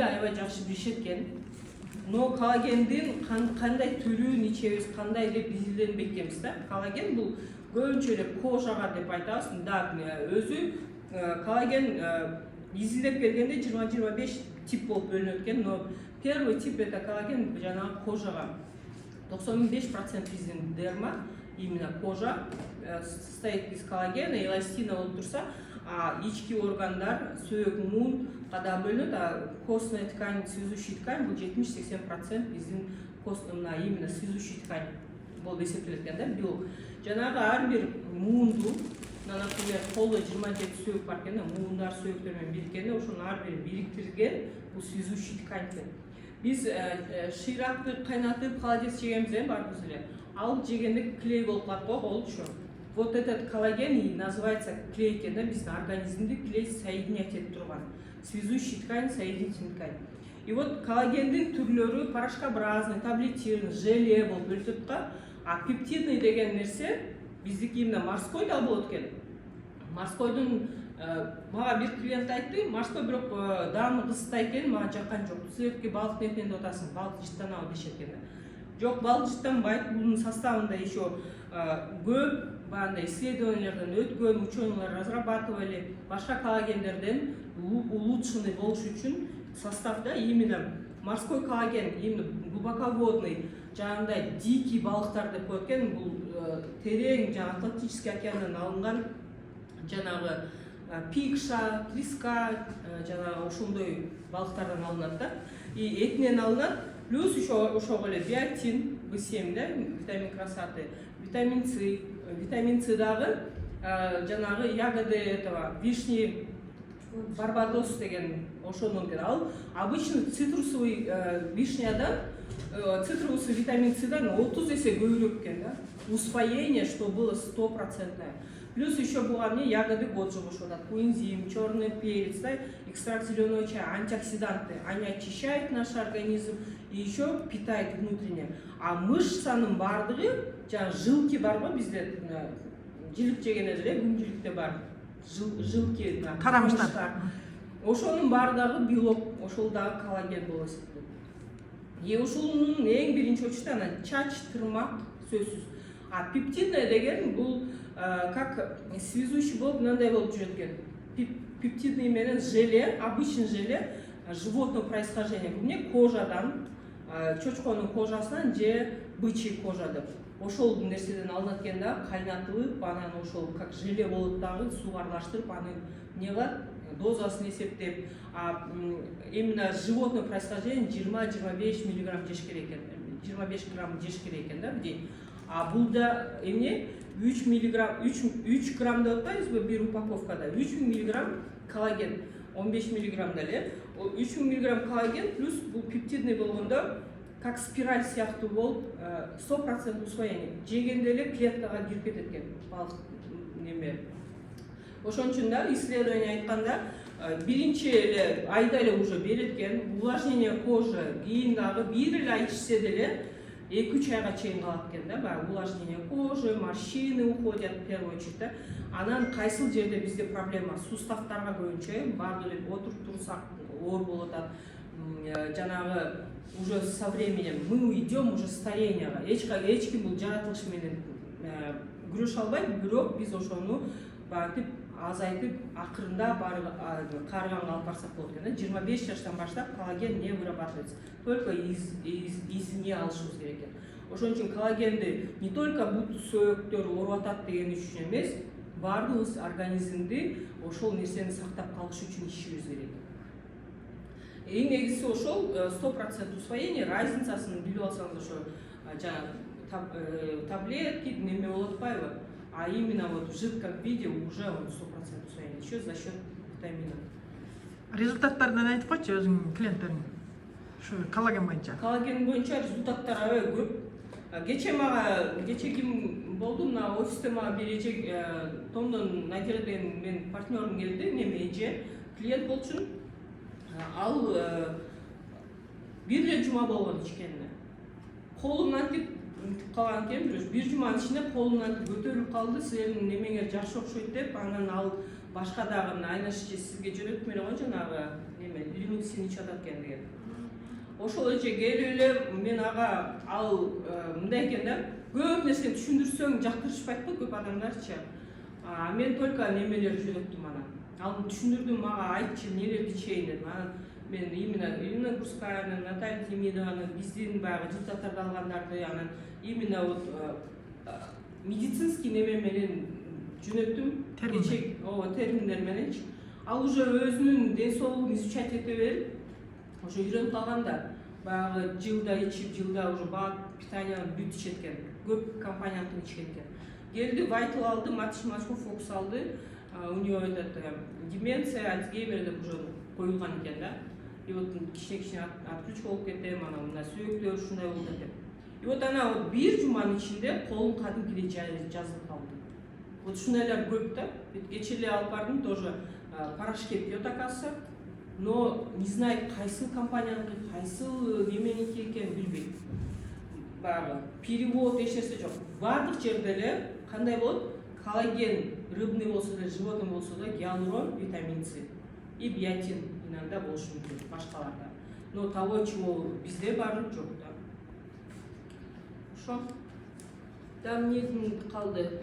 аябай жакшы билишет экен. Но коллагендин кандай түрүн ичебиз, кандай деп изилденбек экенбиз да. Коллаген бул көбүнчө эле кожага деп айтабыз. Да, өзү коллаген изилдеп келгенде 20-25 тип болуп бөлүнөт экен. Но первый тип это коллаген жанагы кожага. 95% биздин дерма, именно кожа, состоит из коллагена и эластина болуп турса, а ички органдар, сөөк, муун када бөлүнөт, а костная ткань, связующая ткань бул 70-80% биздин костная, именно связующая ткань болуп эсептелет экен да, белок. Жанагы ар бир муунду, например, колдо 27 сөөк бар экен, муундар сөөктөр менен бириккенде ошону ар бир бириктирген бул связующий ткань экен. Биз шыйракты кайнатып холодец жегенбиз барбыз эле. Ал жегенде клей болуп калат го, болчу. Вот этот коллаген и называется клей экен да, биздин организмди клей соединять этип турган. Связующий ткань, соединительный ткань. И вот коллагендин түрлөрү порошкообразный, таблетированный, желе болуп бөлүнөт да. А пептидный деген нерсе биздики именно морской да болот экен. Морскойдун мага бир клиент айтты, морской бирок даамы кызытай экен, мага жаккан жок. Силердики балыктын этинен деп атасың, балык жыттанабы дешет экен. Жок, балык жыттанбайт, бунун составында еще көп бандай исследованиялардан өткөн, ученыйлар разрабатывали башка коллагендерден улучшенный болуш үчүн составда именно морской коллаген, именно глубоководный, жанагындай дикий балыктар деп коет экен. Бул терең жана Атлантический океандан алынган жанагы пикша, треска, жанагы ошондой балыктардан алынат да. И этинен алынат. Плюс еще ошого эле биотин, B7, да, витамин красоты, витамин С дагы жанагы ягоды этого вишни барбадос деген ошонун экен. Ал обычно цитрусовый вишнядан, цитрусовый витамин Сдан 30 эсе көбүрөөк экен да. Усвоение, что было 100%. Плюс еще буга мне ягоды годжи кошулат, куинзим, черный перец, да, экстракт зеленого чая, антиоксиданты. Они очищают наш организм и еще питает внутренне. А мышцанын бардыгы, жилки бар го бизде, жилик жегенде эле күнжиликте бар. Жилки, карамыштар. Ошонун бардыгы белок, ошол дагы коллаген болот эсептелет. И ошонун эң биринчи очередде анан чач, тырмак сөзсүз. А пептидное деген бул как связующий болуп мындай болуп жүрөт экен. Пептидный менен желе, обычный желе животного происхождения. Бул эмне кожадан, чочконун кожасынан же бычий кожа деп. Ошол нерседен алынат экен да, кайнатылып, анан ошол как желе болуп дагы сууга аралаштырып, аны эмне кылат, дозасын эсептеп, именно животное происхождение 20-25 миллиграмм жеш керек экен. 25 грамм жеш керек экен да в день. А бул да эмне 3 миллиграмм, 3 грамм деп атпайбызбы бир упаковкада, 3 миллиграмм коллаген, 15 миллиграмм эле. 3 миллиграмм коллаген плюс бул пептидный болгондо как спираль сыяктуу болуп 100% усвоение. Жегенде эле клеткага кирип кетет экен балык неме. Ошон үчүн да исследование айтканда биринчи эле айда эле уже берет экен, увлажнение кожи, кийин дагы бир эле ай ичсе деле 2-3 айга чейин калат экен да, баягы увлажнение кожи, морщины уходят в первую очередь да. Анан кайсыл жерде бизде проблема суставтарга көбүнчө барды эле отуруп турсак оор болуп атат. Жанагы уже со временем мы идем уже старенияга. Эч ким бул жаратылыш менен күрөшө албайт, бирок биз ошону бантип азайтып акырында карыганга алып барсак болот экен да. 25 жаштан баштап коллаген не вырабатывается, только извне алышыбыз керек экен. Ошон үчүн коллагенди не только бут сөөктөр ооруп атат деген үчүн эмес, бардыгыбыз организмди ошол нерсени сактап калыш үчүн ишибиз керек. Эң негизгиси ошол 100% усвоение, разницасын билип алсаңыз ошо таблетки неме болуп атпайбы? А именно вот в жидком виде уже он 100% усвоение, еще за счет витаминов. Результаттардан айтып койчу өзүңүн клиенттериң. Şu коллаген боюнча. Коллаген боюнча результаттар аябай көп. Кече ким болду, мына офисте мага бир эже Томдон Надира деген менин партнерим келди, неме эже, клиент болчун. Ал бир эле жума болгон ичкенине. Колумдан тип калган экен, бир жуманын ичинде колумдан көтөрүлүп калды, силердин немеңер жакшы окшойт деп, анан ал башка дагы айнаш сизге жөнөтүп эле го жанагы неме линуксин ичип атат экен деген. Ошол эже келип эле мен ага ал мындай экен да, көп нерсени түшүндүрсөң жактырышпайт го көп адамдарчы. Мен только немелер жөнөттүм анан. Ал түшүндүрдүм, мага айтчы эмнелерди ичейин деп. Анан мен именно Гурскаяны, Наталья Демидованы, биздин баягы результаттарды алгандарды, анан именно вот медицинский неме менен жөнөттүм. Терминдер мененчи. Ал уже өзүнүн ден соолугун изучать эте берип, уже үйрөнүп калган да. Баягы жылда ичип, жылда уже бак питанияны бүт ичет экен. Көп компанияныкын ичкен экен. Келди, Vital алды, математику фокус алды. У него деменция, Альцгеймер деп уже коюлган экен да. И вот кичине отключка болуп кетем, анан мына сүйөктөр ушундай болуп кетет. И вот ана бир жуманын ичинде колум кадимкидей жазылып калды. Вот ушундайлар көп да. Кечээ эле алып бардым, тоже порошки пьет, оказывается. Но не знает, кайсыл компанияныкы, кайсыл неменики экенин билбейт. Баягы перевод эч нерсе жок. Бардык жерде эле кандай болот? Коллаген рыбный болсо да, животный болсо да, гиалурон, витамин С и биотин иногда болушу мүмкүн, башкаларда. Но того, чего бизде баары жок да. Ошо. Там не калды?